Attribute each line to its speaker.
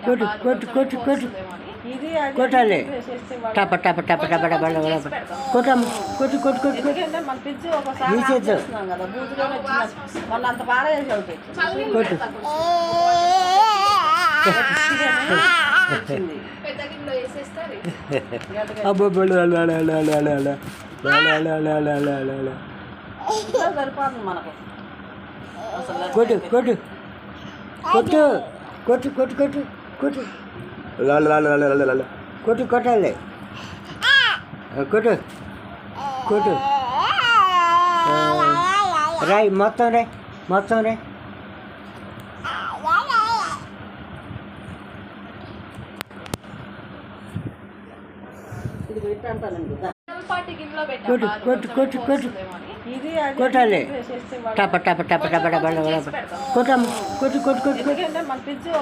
Speaker 1: కొట్టు కొట్టు కొట్టు కొట్టు కొట్టాలి టప టప టప టప టప కొట్టాము కొట్టు కొట్టు కొట్టు కొట్టు నీ చేతి కొట్టు అబ్బో కొట్టు కొట్టు కొట్టు కొట్టు కొట్టు కొట్టు కొట్టు కొట్టు కొట్టాలి కొట్టు కొట్టు రాయ్ మొత్తం రే మొత్తం రే కొట్టు కొట్టు కొట్టు కొట్టు కొట్టాలి టప టప టప టప టప కొట్టాము కొట్టు కొట్టు కొట్టు కొట్టు